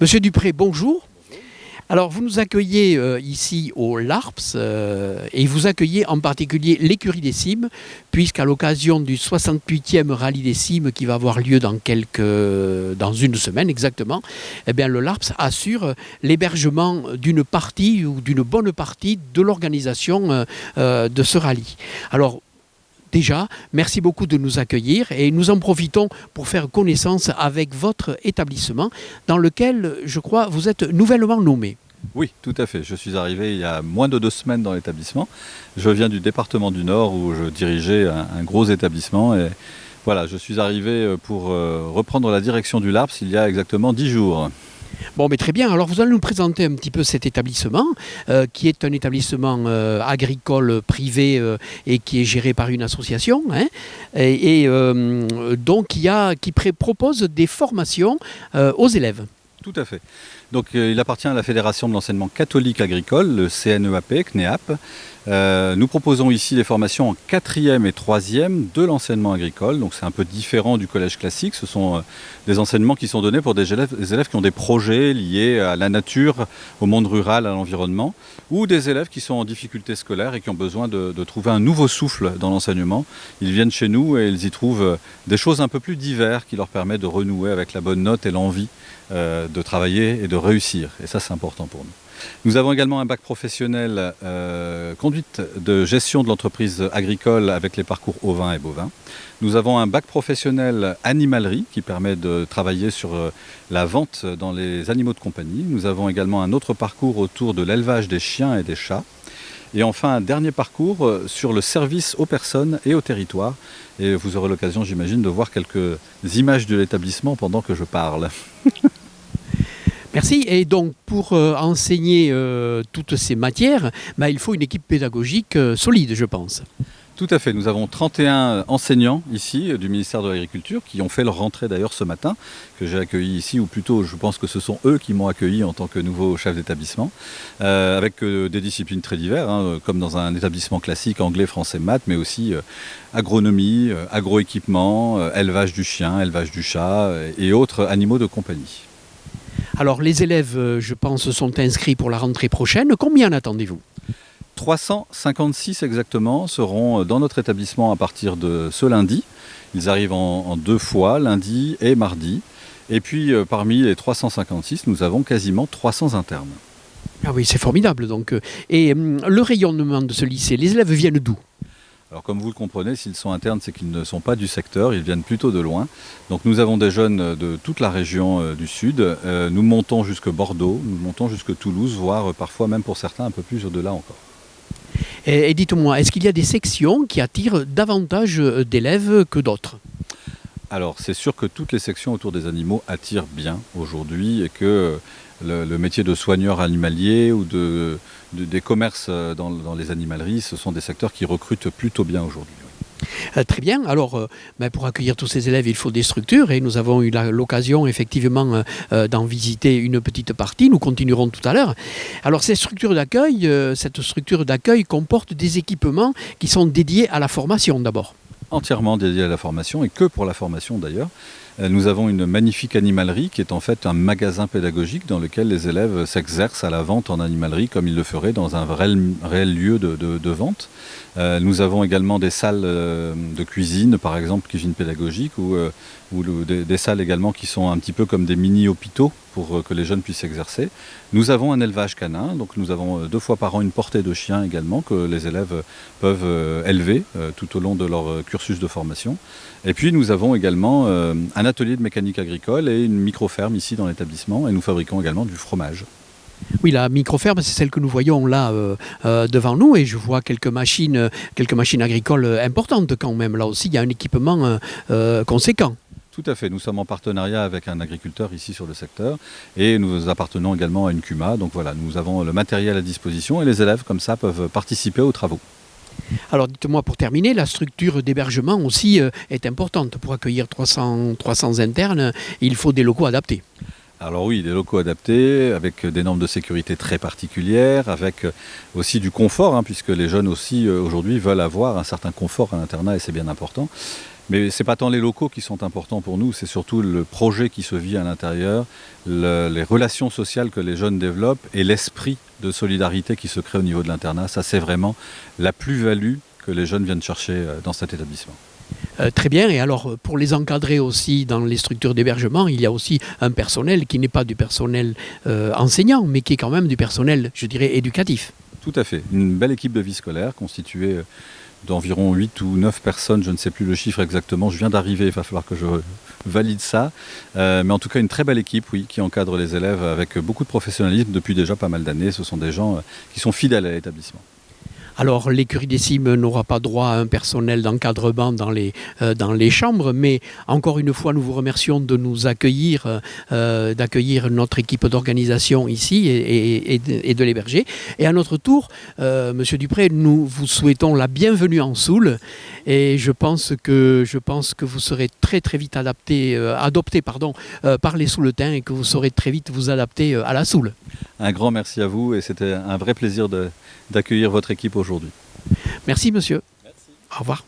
Monsieur Dupré, bonjour. Alors, vous nous accueillez ici au LARPS et vous accueillez en particulier l'écurie des Cimes, puisqu'à l'occasion du 68e rallye des Cimes qui va avoir lieu dans une semaine exactement, eh bien, le LARPS assure l'hébergement d'une partie ou d'une bonne partie de l'organisation de ce rallye. Alors, déjà, merci beaucoup de nous accueillir et nous en profitons pour faire connaissance avec votre établissement dans lequel, je crois, vous êtes nouvellement nommé. Oui, tout à fait. Je suis arrivé il y a moins de 2 semaines dans l'établissement. Je viens du département du Nord où je dirigeais un gros établissement. Et voilà, je suis arrivé pour reprendre la direction du LARPS il y a exactement 10 jours. Bon, mais très bien. Alors, vous allez nous présenter un petit peu cet établissement, qui est un établissement agricole privé et qui est géré par une association, hein, donc qui propose des formations aux élèves. Tout à fait. Donc il appartient à la Fédération de l'enseignement catholique agricole, le CNEAP, CNEAP. Nous proposons ici les formations en 4e et 3e de l'enseignement agricole. Donc c'est un peu différent du collège classique. Ce sont des enseignements qui sont donnés pour des élèves qui ont des projets liés à la nature, au monde rural, à l'environnement, ou des élèves qui sont en difficulté scolaire et qui ont besoin de trouver un nouveau souffle dans l'enseignement. Ils viennent chez nous et ils y trouvent des choses un peu plus diverses qui leur permettent de renouer avec la bonne note et l'envie de travailler et de réussir. Et ça, c'est important pour nous. Nous avons également un bac professionnel conduite de gestion de l'entreprise agricole avec les parcours ovins et bovins. Nous avons un bac professionnel animalerie qui permet de travailler sur la vente dans les animaux de compagnie. Nous avons également un autre parcours autour de l'élevage des chiens et des chats. Et enfin, un dernier parcours sur le service aux personnes et au territoire. Et vous aurez l'occasion, j'imagine, de voir quelques images de l'établissement pendant que je parle. Merci. Et donc, pour enseigner toutes ces matières, il faut une équipe pédagogique solide, je pense. Tout à fait. Nous avons 31 enseignants ici du ministère de l'Agriculture qui ont fait leur rentrée d'ailleurs ce matin, que j'ai accueilli ici, ou plutôt je pense que ce sont eux qui m'ont accueilli en tant que nouveau chef d'établissement, avec des disciplines très diverses, hein, comme dans un établissement classique, anglais, français, maths, mais aussi agronomie, agroéquipement, élevage du chien, élevage du chat et autres animaux de compagnie. Alors, les élèves, je pense, sont inscrits pour la rentrée prochaine. Combien en attendez-vous ? 356 exactement seront dans notre établissement à partir de ce lundi. Ils arrivent en 2 fois, lundi et mardi. Et puis, parmi les 356, nous avons quasiment 300 internes. Ah oui, c'est formidable. Donc. Et le rayonnement de ce lycée, les élèves viennent d'où ? Alors comme vous le comprenez, s'ils sont internes, c'est qu'ils ne sont pas du secteur, ils viennent plutôt de loin. Donc nous avons des jeunes de toute la région du sud. Nous montons jusque Bordeaux, nous montons jusque Toulouse, voire parfois même pour certains un peu plus au-delà encore. Et dites-moi, est-ce qu'il y a des sections qui attirent davantage d'élèves que d'autres ? Alors c'est sûr que toutes les sections autour des animaux attirent bien aujourd'hui et que le métier de soigneur animalier ou des commerces dans les animaleries, ce sont des secteurs qui recrutent plutôt bien aujourd'hui. Oui. Très bien. Alors, pour accueillir tous ces élèves, il faut des structures et nous avons eu l'occasion effectivement d'en visiter une petite partie. Nous continuerons tout à l'heure. Alors, cette structure d'accueil comporte des équipements qui sont dédiés à la formation d'abord. Entièrement dédiés à la formation et que pour la formation d'ailleurs. Nous avons une magnifique animalerie qui est en fait un magasin pédagogique dans lequel les élèves s'exercent à la vente en animalerie comme ils le feraient dans un réel lieu de vente. Nous avons également des salles de cuisine, par exemple, cuisine pédagogique, ou des salles également qui sont un petit peu comme des mini-hôpitaux pour que les jeunes puissent exercer. Nous avons un élevage canin, donc nous avons 2 fois par an une portée de chiens également que les élèves peuvent élever tout au long de leur cursus de formation. Et puis nous avons également un atelier de mécanique agricole et une micro-ferme ici dans l'établissement et nous fabriquons également du fromage. Oui, la micro-ferme, c'est celle que nous voyons là devant nous et je vois quelques machines agricoles importantes quand même. Là aussi, il y a un équipement conséquent. Tout à fait, nous sommes en partenariat avec un agriculteur ici sur le secteur et nous appartenons également à une CUMA. Donc voilà, nous avons le matériel à disposition et les élèves comme ça peuvent participer aux travaux. Alors dites-moi pour terminer, la structure d'hébergement aussi est importante. Pour accueillir 300 internes, il faut des locaux adaptés. Alors oui, des locaux adaptés, avec des normes de sécurité très particulières, avec aussi du confort, puisque les jeunes aussi aujourd'hui veulent avoir un certain confort à l'internat et c'est bien important. Mais ce n'est pas tant les locaux qui sont importants pour nous, c'est surtout le projet qui se vit à l'intérieur, les relations sociales que les jeunes développent et l'esprit de solidarité qui se crée au niveau de l'internat. Ça, c'est vraiment la plus-value que les jeunes viennent chercher dans cet établissement. Très bien, et alors pour les encadrer aussi dans les structures d'hébergement, il y a aussi un personnel qui n'est pas du personnel enseignant, mais qui est quand même du personnel, je dirais, éducatif. Tout à fait. Une belle équipe de vie scolaire constituée d'environ 8 ou 9 personnes, je ne sais plus le chiffre exactement, je viens d'arriver, il va falloir que je valide ça. Mais en tout cas, une très belle équipe, oui, qui encadre les élèves avec beaucoup de professionnalisme depuis déjà pas mal d'années. Ce sont des gens qui sont fidèles à l'établissement. Alors l'écurie des cimes n'aura pas droit à un personnel d'encadrement dans les chambres, mais encore une fois, nous vous remercions de nous accueillir, d'accueillir notre équipe d'organisation ici et de l'héberger. Et à notre tour, Monsieur Dupré, nous vous souhaitons la bienvenue en Soule et je pense que vous serez très très vite adopté par les Souletains et que vous saurez très vite vous adapter à la Soule. Un grand merci à vous et c'était un vrai plaisir d'accueillir votre équipe aujourd'hui. Merci monsieur. Merci. Au revoir.